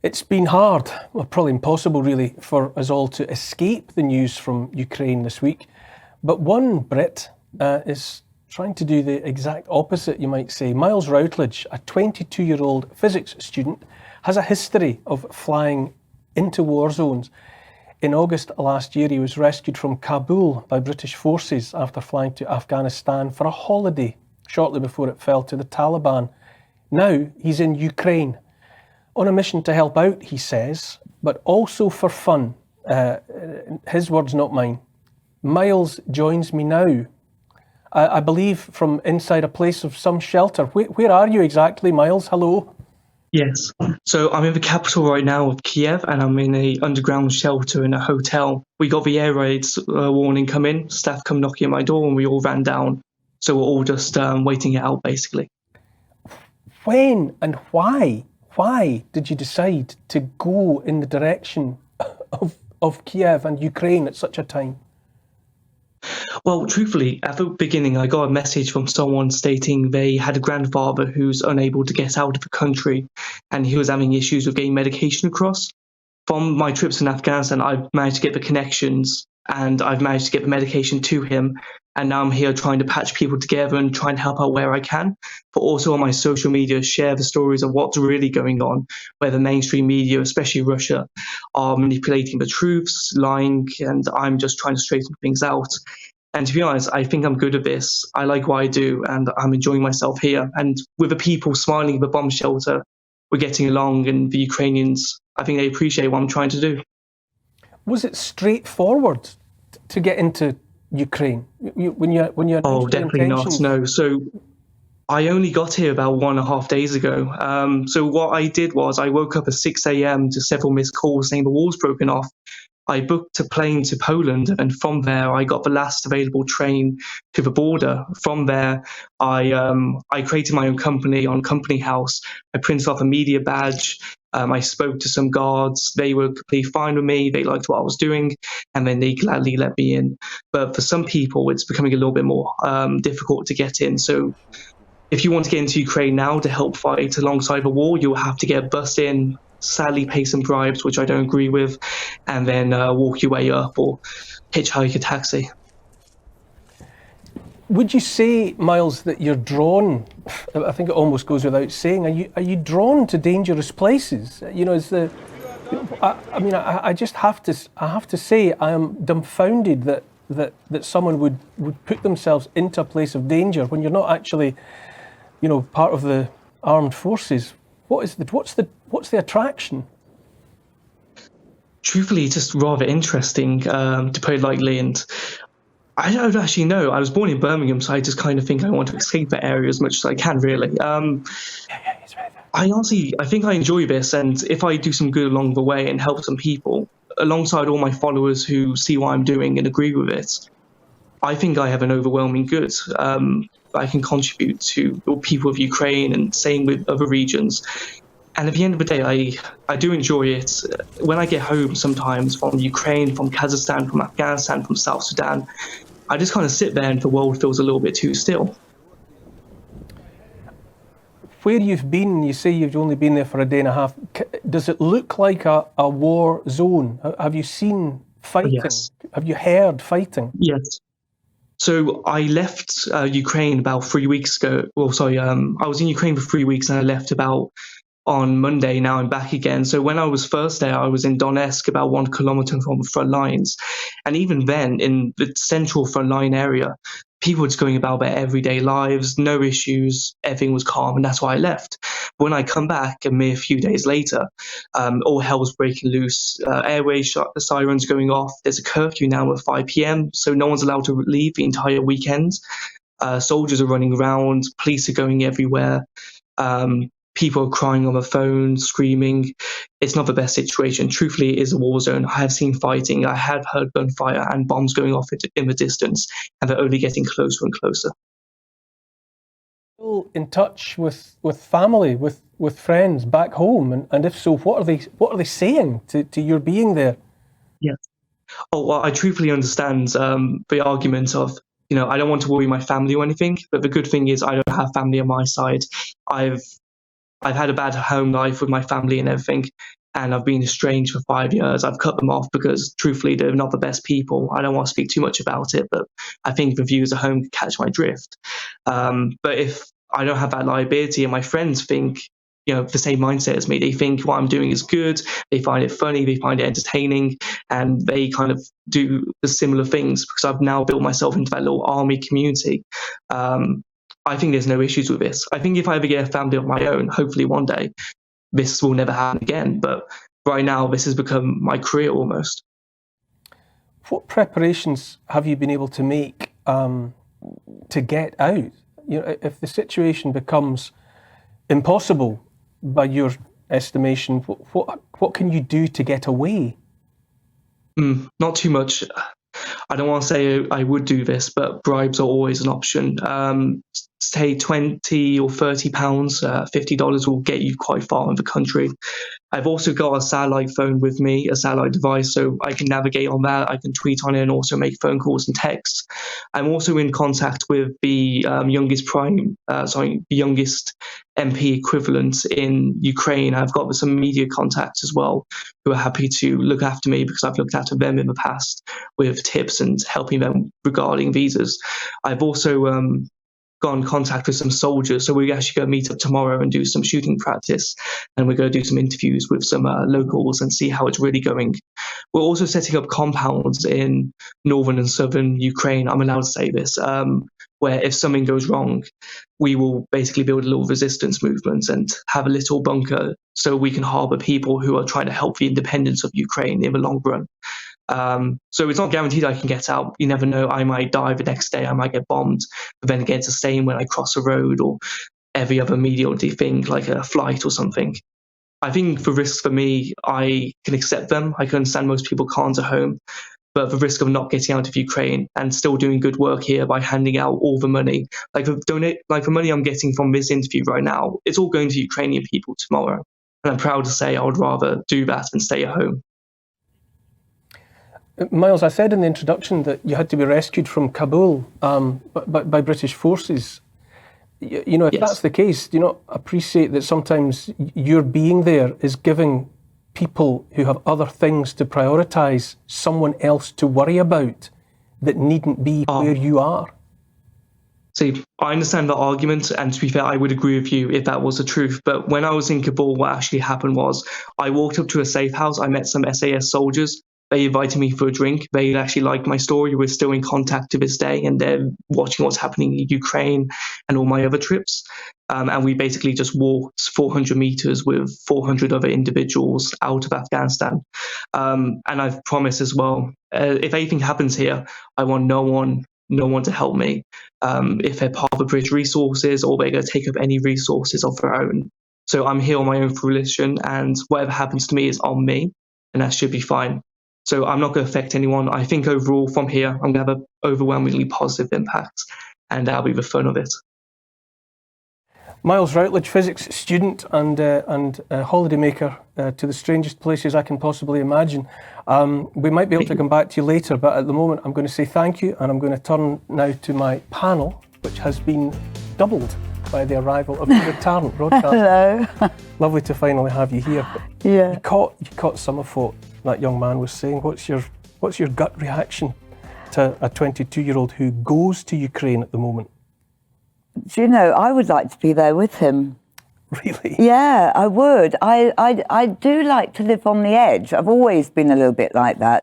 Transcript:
It's been hard, well, probably impossible really, for us all to escape the news from Ukraine this week. But one Brit is trying to do the exact opposite, you might say. Miles Routledge, a 22-year-old physics student, has a history of flying into war zones. In August last year, he was rescued from Kabul by British forces after flying to Afghanistan for a holiday shortly before it fell to the Taliban. Now he's in Ukraine on a mission to help out, he says, but also for fun. His words, not mine. Miles joins me now, I believe from inside a place of some shelter. Where are you exactly, Miles? Hello? Yes. So I'm in the capital right now of Kiev, and I'm in a underground shelter in a hotel. We got the air raids warning come in, staff come knocking at my door, and we all ran down. So we're all just waiting it out, basically. When and why did you decide to go in the direction of Kiev and Ukraine at such a time? Well, truthfully, at the beginning, I got a message from someone stating they had a grandfather who's unable to get out of the country, and he was having issues with getting medication across. From my trips in Afghanistan, I've managed to get the connections, and I've managed to get the medication to him. And now I'm here trying to patch people together and try and help out where I can, but also on my social media, share the stories of what's really going on, where the mainstream media, especially Russia, are manipulating the truths, lying, and I'm just trying to straighten things out. And to be honest, I think I'm good at this. I like what I do, and I'm enjoying myself here. And with the people smiling at the bomb shelter, we're getting along, and the Ukrainians, I think they appreciate what I'm trying to do. Was it straightforward to get into Ukraine when you Oh, announced your definitely not. intentions? No. So I only got here about 1.5 days ago. So what I did was I woke up at 6 a.m. to several missed calls saying the wall's broken off. I booked a plane to Poland, and from there I got the last available train to the border. From there, I created my own company on Company House. I printed off a media badge. I spoke to some guards. They were completely fine with me. They liked what I was doing, and then they gladly let me in. But for some people, it's becoming a little bit more difficult to get in. So if you want to get into Ukraine now to help fight alongside the war, you'll have to get a bus in, sadly pay some bribes, which I don't agree with, and then walk your way up or hitchhike a taxi. Would you say, Miles, that you're drawn? I think it almost goes without saying. Are you drawn to dangerous places? You know, is the? I mean, I just have to say, I am dumbfounded that someone would put themselves into a place of danger when you're not actually, part of the armed forces. What's the attraction? Truthfully, it's just rather interesting, to put it lightly, and I don't actually know. I was born in Birmingham, so I just kind of think I want to escape that area as much as I can, really. I think I enjoy this, and if I do some good along the way and help some people, alongside all my followers who see what I'm doing and agree with it, I think I have an overwhelming good. I can contribute to the people of Ukraine and same with other regions. And at the end of the day, I do enjoy it. When I get home sometimes from Ukraine, from Kazakhstan, from Afghanistan, from South Sudan, I just kind of sit there and the world feels a little bit too still. Where you've been, you say you've only been there for a day and a half. Does it look like a war zone? Have you seen fighting? Yes. Have you heard fighting? Yes. So I left Ukraine about 3 weeks ago. Well, sorry, I was in Ukraine for 3 weeks and I left about on Monday. Now I'm back again. So when I was first there, I was in Donetsk, about 1 kilometer from the front lines. And even then, in the central front line area, people were just going about their everyday lives, no issues, everything was calm, and that's why I left. But when I come back a mere few days later, all hell was breaking loose, airway sirens going off, there's a curfew now at 5 p.m, so no one's allowed to leave the entire weekend. Soldiers are running around, police are going everywhere. People are crying on the phone, screaming. It's not the best situation. Truthfully, it is a war zone. I have seen fighting. I have heard gunfire and bombs going off in the distance, and they're only getting closer and closer. Still in touch with family, with friends back home, and if so, what are they saying to your being there? Yes. Oh, well, I truthfully understand the argument of, I don't want to worry my family or anything, but the good thing is I don't have family on my side. I've had a bad home life with my family and everything, and I've been estranged for 5 years. I've cut them off because, truthfully, they're not the best people. I don't want to speak too much about it, but I think the viewers at home catch my drift. But if I don't have that liability, and my friends think, the same mindset as me, they think what I'm doing is good. They find it funny. They find it entertaining, and they kind of do the similar things because I've now built myself into that little army community. I think there's no issues with this. I think if I ever get a family of my own, hopefully one day, this will never happen again. But right now, this has become my career almost. What preparations have you been able to make to get out? If the situation becomes impossible by your estimation, what can you do to get away? Not too much. I don't want to say I would do this, but bribes are always an option. Say £20 or £30, $50 will get you quite far in the country. I've also got a satellite phone with me, a satellite device, so I can navigate on that. I can tweet on it and also make phone calls and texts. I'm also in contact with the youngest MP equivalent in Ukraine. I've got some media contacts as well who are happy to look after me because I've looked after them in the past with tips and helping them regarding visas. I've also got in contact with some soldiers, so we're actually going to meet up tomorrow and do some shooting practice, and we're going to do some interviews with some locals and see how it's really going. We're also setting up compounds in northern and southern Ukraine, I'm allowed to say this, where if something goes wrong, we will basically build a little resistance movement and have a little bunker so we can harbour people who are trying to help the independence of Ukraine in the long run. So it's not guaranteed I can get out. You never know. I might die the next day. I might get bombed. But then again, it's the same when I cross a road or every other mediocre thing like a flight or something. I think the risks for me, I can accept them. I can understand most people can't at home. But the risk of not getting out of Ukraine and still doing good work here by handing out all the money, like the money I'm getting from this interview right now, it's all going to Ukrainian people tomorrow. And I'm proud to say I would rather do that than stay at home. Miles, I said in the introduction that you had to be rescued from Kabul by British forces. If Yes. that's the case, do you not appreciate that sometimes your being there is giving people who have other things to prioritise someone else to worry about that needn't be where you are? See, I understand the argument, and to be fair, I would agree with you if that was the truth. But when I was in Kabul, what actually happened was I walked up to a safe house. I met some SAS soldiers. They invited me for a drink. They actually liked my story. We're still in contact to this day, and they're watching what's happening in Ukraine and all my other trips. And we basically just walked 400 meters with 400 other individuals out of Afghanistan. And I've promised as well, if anything happens here, I want no one to help me. If they're part of the British resources or they're going to take up any resources of their own. So I'm here on my own fruition, and whatever happens to me is on me, and that should be fine. So I'm not going to affect anyone. I think overall from here, I'm going to have an overwhelmingly positive impact, and that'll be the fun of it. Miles Routledge, physics student and holidaymaker to the strangest places I can possibly imagine. We might be able to come back to you later, but at the moment I'm going to say thank you, and I'm going to turn now to my panel, which has been doubled by the arrival of Peter Tarrant, broadcaster. Hello. Lovely to finally have you here. Yeah. You caught some of what that young man was saying. What's your gut reaction to a 22-year-old who goes to Ukraine at the moment? Do you know, I would like to be there with him. Really? Yeah, I would. I do like to live on the edge. I've always been a little bit like that.